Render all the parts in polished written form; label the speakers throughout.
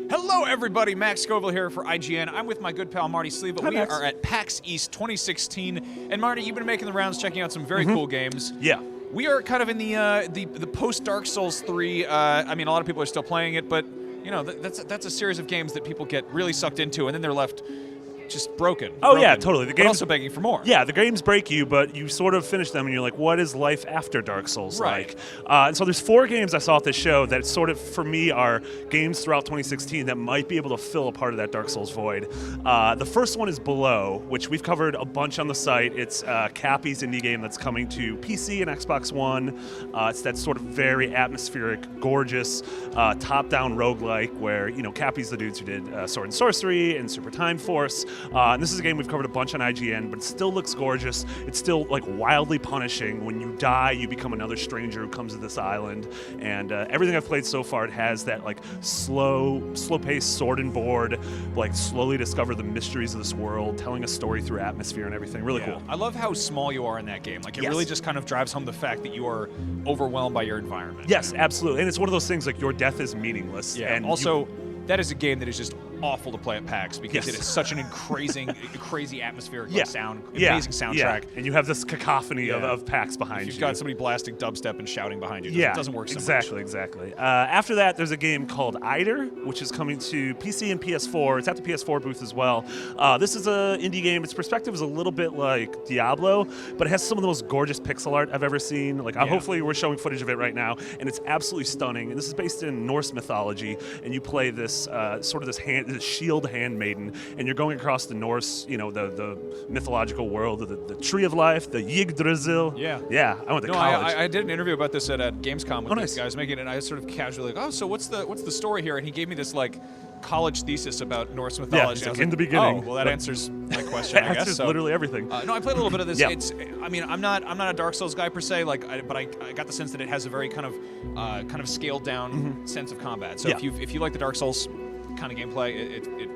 Speaker 1: Hello, everybody. Max Scoville here for IGN. I'm with my good pal Marty Sleeve, but
Speaker 2: Hi,
Speaker 1: we
Speaker 2: Max.
Speaker 1: are at PAX East 2016. And Marty, you've been making the rounds, checking out some very cool games.
Speaker 2: Yeah.
Speaker 1: We are kind of in the post Dark Souls 3. I mean, a lot of people are still playing it, but you know that's a series of games that people get really sucked into, and then they're left just broken.
Speaker 2: Oh, yeah, totally. The
Speaker 1: but
Speaker 2: game's
Speaker 1: also begging for more.
Speaker 2: Yeah, the games break you, but you sort of finish them, and you're like, what is life after Dark Souls
Speaker 1: Right.
Speaker 2: like? And so there's 4 games I saw at this show that sort of, for me, are games throughout 2016 that might be able to fill a part of that Dark Souls void. The first one is Below, which we've covered a bunch on the site. It's Cappy's indie game that's coming to PC and Xbox One. It's that sort of very atmospheric, gorgeous, top-down roguelike where, you know, Cappy's the dudes who did Sword and Sorcery and Super Time Force. And this is a game we've covered a bunch on IGN, but it still looks gorgeous. It's still like wildly punishing. When you die, you become another stranger who comes to this island. And everything I've played so far, it has that like slow-paced sword and board, like slowly discover the mysteries of this world, telling a story through atmosphere and everything. Really cool.
Speaker 1: I love how small you are in that game. Like it really just kind of drives home the fact that you are overwhelmed by your environment.
Speaker 2: Yes, absolutely. And it's one of those things like your death is meaningless.
Speaker 1: Yeah.
Speaker 2: And
Speaker 1: also, that is a game that is just awful to play at PAX because
Speaker 2: Yes.
Speaker 1: it is such an crazy atmospheric sound,
Speaker 2: yeah.
Speaker 1: amazing soundtrack.
Speaker 2: Yeah. And you have this cacophony of PAX behind you.
Speaker 1: You've got somebody blasting dubstep and shouting behind you.
Speaker 2: Yeah,
Speaker 1: It doesn't work so
Speaker 2: exactly. After that, there's a game called Eider, which is coming to PC and PS4. It's at the PS4 booth as well. This is an indie game. Its perspective is a little bit like Diablo, but it has some of the most gorgeous pixel art I've ever seen. Like, hopefully we're showing footage of it right now, and it's absolutely stunning. And this is based in Norse mythology, and you play this this shield handmaiden, and you're going across the Norse, you know, the mythological world of the Tree of Life, the Yggdrasil. Yeah. I went to college.
Speaker 1: I did an interview about this at Gamescom with
Speaker 2: nice.
Speaker 1: these guys making it, and I sort of casually like, oh, so what's the story here? And he gave me this like college thesis about Norse mythology.
Speaker 2: Yeah,
Speaker 1: I was
Speaker 2: in the beginning.
Speaker 1: Oh, well, that answers my question, I guess.
Speaker 2: Answers literally everything.
Speaker 1: No, I played a little bit of this.
Speaker 2: Yeah.
Speaker 1: I mean, I'm not a Dark Souls guy per se, but I got the sense that it has a very kind of scaled down sense of combat. So if you like the Dark Souls kind of gameplay, it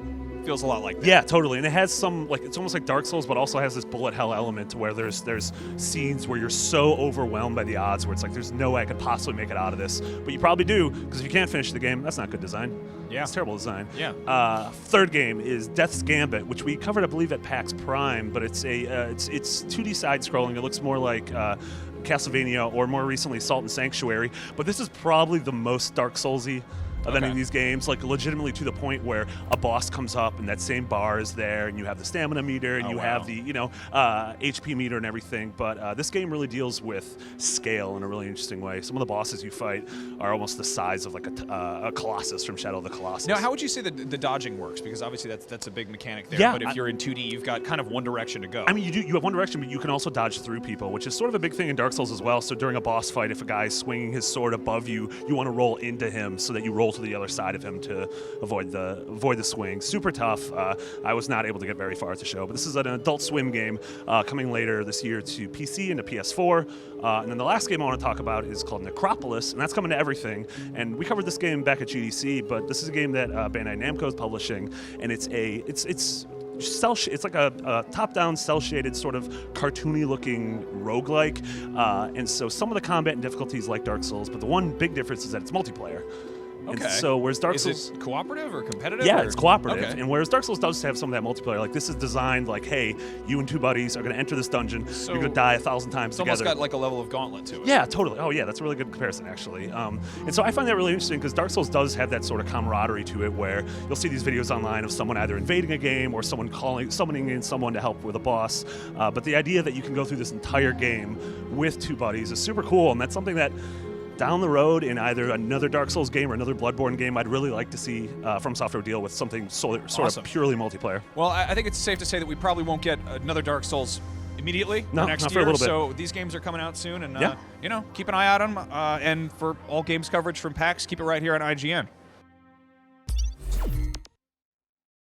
Speaker 1: feels a lot like that.
Speaker 2: Yeah, totally. And it has some, like, it's almost like Dark Souls, but also has this bullet hell element where there's scenes where you're so overwhelmed by the odds where it's like, there's no way I could possibly make it out of this. But you probably do, because if you can't finish the game, that's not good design.
Speaker 1: Yeah.
Speaker 2: It's terrible design.
Speaker 1: Yeah.
Speaker 2: Third game is Death's Gambit, which we covered, I believe, at PAX Prime, but it's it's 2D side-scrolling. It looks more like Castlevania or more recently Salt and Sanctuary. But this is probably the most Dark Souls-y of any of these games, like legitimately to the point where a boss comes up and that same bar is there and you have the stamina meter and have the HP meter and everything. But this game really deals with scale in a really interesting way. Some of the bosses you fight are almost the size of like a Colossus from Shadow of the Colossus.
Speaker 1: Now, how would you say that the dodging works? Because obviously that's a big mechanic there.
Speaker 2: Yeah,
Speaker 1: but if you're in 2D, you've got kind of one direction to go.
Speaker 2: I mean, you have one direction, but you can also dodge through people, which is sort of a big thing in Dark Souls as well. So during a boss fight, if a guy's swinging his sword above you, you want to roll into him so that you roll to the other side of him to avoid the swing. Super tough. I was not able to get very far at the show, but this is an Adult Swim game coming later this year to PC and to PS4. And then the last game I want to talk about is called Necropolis, and that's coming to everything. And we covered this game back at GDC, but this is a game that Bandai Namco is publishing, and it's like a top-down, cel-shaded, sort of cartoony-looking roguelike. And so some of the combat and difficulties like Dark Souls, but the one big difference is that it's multiplayer.
Speaker 1: Okay.
Speaker 2: And so whereas Dark Souls...
Speaker 1: Is it cooperative or competitive?
Speaker 2: Yeah,
Speaker 1: or?
Speaker 2: it's cooperative.
Speaker 1: Okay.
Speaker 2: And whereas Dark Souls does have some of that multiplayer, like this is designed like, hey, you and 2 buddies are going to enter this dungeon,
Speaker 1: So
Speaker 2: you're going to die 1,000 times
Speaker 1: It's
Speaker 2: together.
Speaker 1: almost got like a level of gauntlet to it.
Speaker 2: Yeah, totally. Oh, yeah, that's a really good comparison, actually. And so I find that really interesting because Dark Souls does have that sort of camaraderie to it where you'll see these videos online of someone either invading a game or someone summoning in someone to help with a boss. But the idea that you can go through this entire game with 2 buddies is super cool, and that's something that down the road in either another Dark Souls game or another Bloodborne game, I'd really like to see From Software deal with something sort of purely multiplayer.
Speaker 1: Well, I think it's safe to say that we probably won't get another Dark Souls immediately next
Speaker 2: not for
Speaker 1: year.
Speaker 2: a little bit.
Speaker 1: So these games are coming out soon, and keep an eye out on them. And for all games coverage from PAX, keep it right here on IGN.